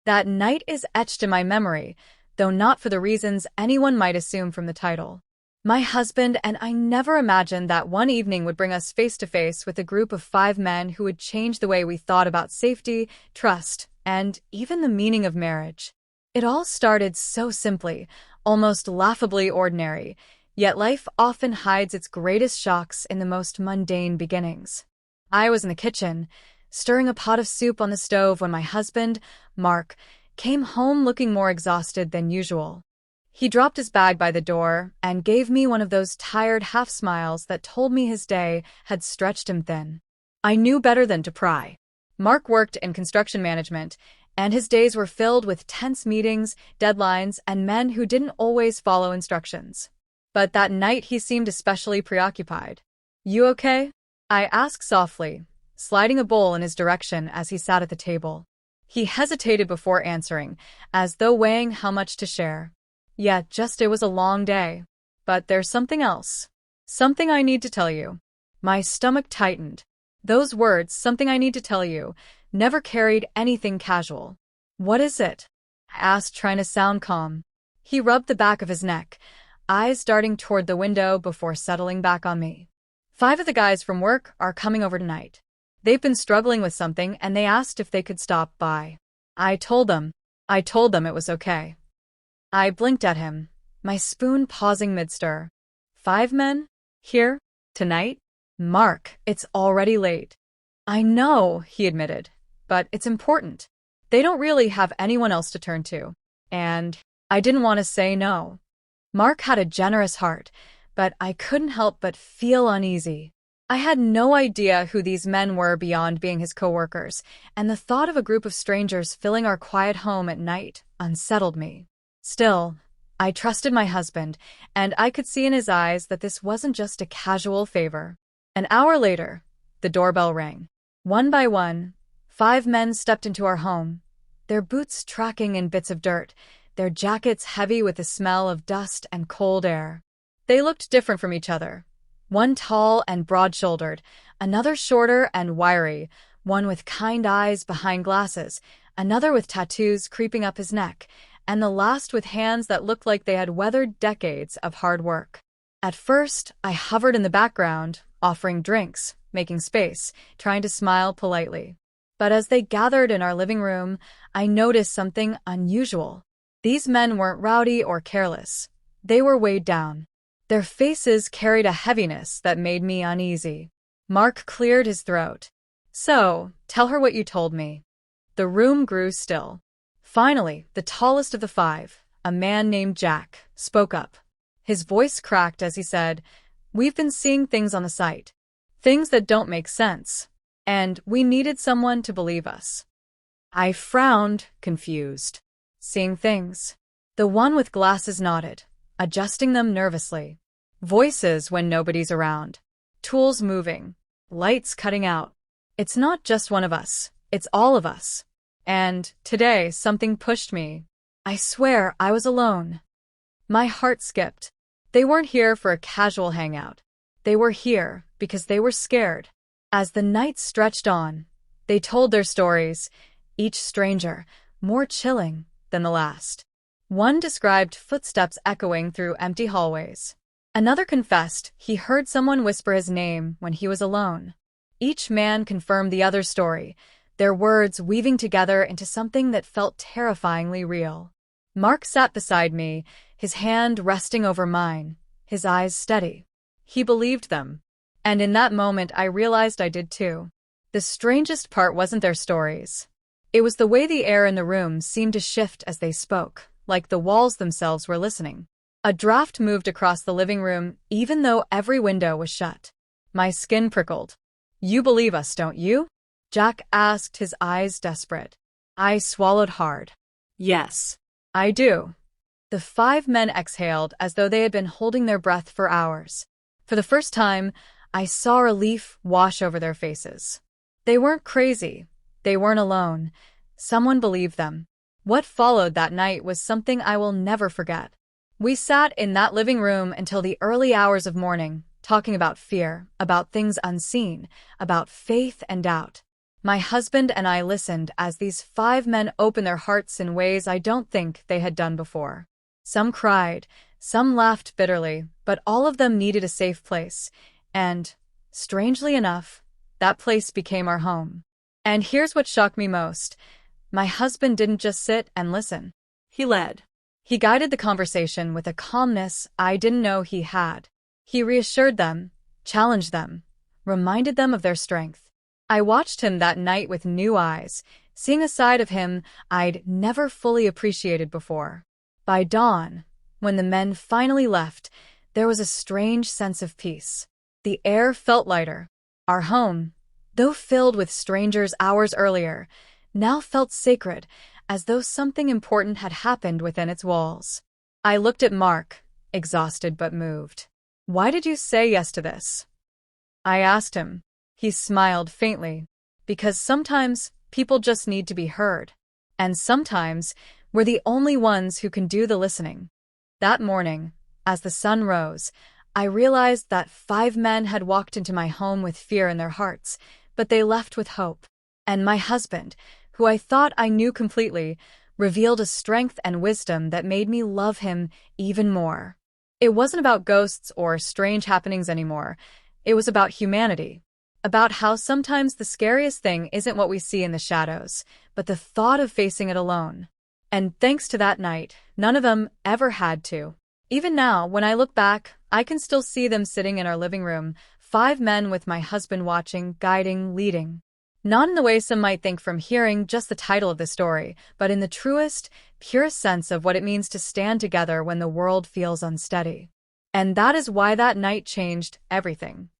That night is etched in my memory, though not for the reasons anyone might assume from the title. My husband and I never imagined that one evening would bring us face to face with a group of 5 men who would change the way we thought about safety, trust, and even the meaning of marriage. It all started so simply, almost laughably ordinary, yet life often hides its greatest shocks in the most mundane beginnings. I was in the kitchen, stirring a pot of soup on the stove when my husband, Mark, came home looking more exhausted than usual. He dropped his bag by the door and gave me one of those tired half-smiles that told me his day had stretched him thin. I knew better than to pry. Mark worked in construction management, and his days were filled with tense meetings, deadlines, and men who didn't always follow instructions. But that night he seemed especially preoccupied. "You okay?" I asked softly, sliding a bowl in his direction as he sat at the table. He hesitated before answering, as though weighing how much to share. "Yeah, it was a long day. But there's something else. Something I need to tell you." My stomach tightened. Those words, "something I need to tell you," never carried anything casual. "What is it?" I asked, trying to sound calm. He rubbed the back of his neck, eyes darting toward the window before settling back on me. "5 of the guys from work are coming over tonight. They've been struggling with something and they asked if they could stop by. I told them it was okay." I blinked at him, my spoon pausing mid-stir. 5 men? Here? Tonight? "Mark, it's already late." "I know," he admitted, "but it's important. They don't really have anyone else to turn to." And I didn't want to say no. Mark had a generous heart, but I couldn't help but feel uneasy. I had no idea who these men were beyond being his coworkers, and the thought of a group of strangers filling our quiet home at night unsettled me. Still, I trusted my husband, and I could see in his eyes that this wasn't just a casual favor. An hour later, the doorbell rang. One by one, 5 men stepped into our home, their boots tracking in bits of dirt, their jackets heavy with the smell of dust and cold air. They looked different from each other. One tall and broad-shouldered, another shorter and wiry, one with kind eyes behind glasses, another with tattoos creeping up his neck, and the last with hands that looked like they had weathered decades of hard work. At first, I hovered in the background, offering drinks, making space, trying to smile politely. But as they gathered in our living room, I noticed something unusual. These men weren't rowdy or careless. They were weighed down. Their faces carried a heaviness that made me uneasy. Mark cleared his throat. "So, tell her what you told me." The room grew still. Finally, the tallest of the 5, a man named Jack, spoke up. His voice cracked as he said, "We've been seeing things on the site. Things that don't make sense. And we needed someone to believe us." I frowned, confused. "Seeing things?" The one with glasses nodded, adjusting them nervously. "Voices when nobody's around. Tools moving. Lights cutting out. It's not just one of us. It's all of us. And today something pushed me. I swear I was alone." My heart skipped. They weren't here for a casual hangout. They were here because they were scared. As the night stretched on, they told their stories, each stranger, more chilling than the last. One described footsteps echoing through empty hallways. Another confessed he heard someone whisper his name when he was alone. Each man confirmed the other's story, their words weaving together into something that felt terrifyingly real. Mark sat beside me, his hand resting over mine, his eyes steady. He believed them. And in that moment I realized I did too. The strangest part wasn't their stories. It was the way the air in the room seemed to shift as they spoke, like the walls themselves were listening. A draft moved across the living room even though every window was shut. My skin prickled. "You believe us, don't you?" Jack asked, his eyes desperate. I swallowed hard. "Yes, I do." The 5 men exhaled as though they had been holding their breath for hours. For the first time, I saw relief wash over their faces. They weren't crazy. They weren't alone. Someone believed them. What followed that night was something I will never forget. We sat in that living room until the early hours of morning, talking about fear, about things unseen, about faith and doubt. My husband and I listened as these 5 men opened their hearts in ways I don't think they had done before. Some cried, some laughed bitterly, but all of them needed a safe place. And, strangely enough, that place became our home. And here's what shocked me most. My husband didn't just sit and listen. He led. He guided the conversation with a calmness I didn't know he had. He reassured them, challenged them, reminded them of their strength. I watched him that night with new eyes, seeing a side of him I'd never fully appreciated before. By dawn, when the men finally left, there was a strange sense of peace. The air felt lighter. Our home, though filled with strangers hours earlier, now felt sacred, as though something important had happened within its walls. I looked at Mark, exhausted but moved. "Why did you say yes to this?" I asked him. He smiled faintly. "Because sometimes people just need to be heard. And sometimes we're the only ones who can do the listening." That morning, as the sun rose, I realized that 5 men had walked into my home with fear in their hearts, but they left with hope. And my husband, who I thought I knew completely, revealed a strength and wisdom that made me love him even more. It wasn't about ghosts or strange happenings anymore. It was about humanity. About how sometimes the scariest thing isn't what we see in the shadows, but the thought of facing it alone. And thanks to that night, none of them ever had to. Even now, when I look back, I can still see them sitting in our living room, 5 men with my husband watching, guiding, leading. Not in the way some might think from hearing just the title of the story, but in the truest, purest sense of what it means to stand together when the world feels unsteady. And that is why that night changed everything.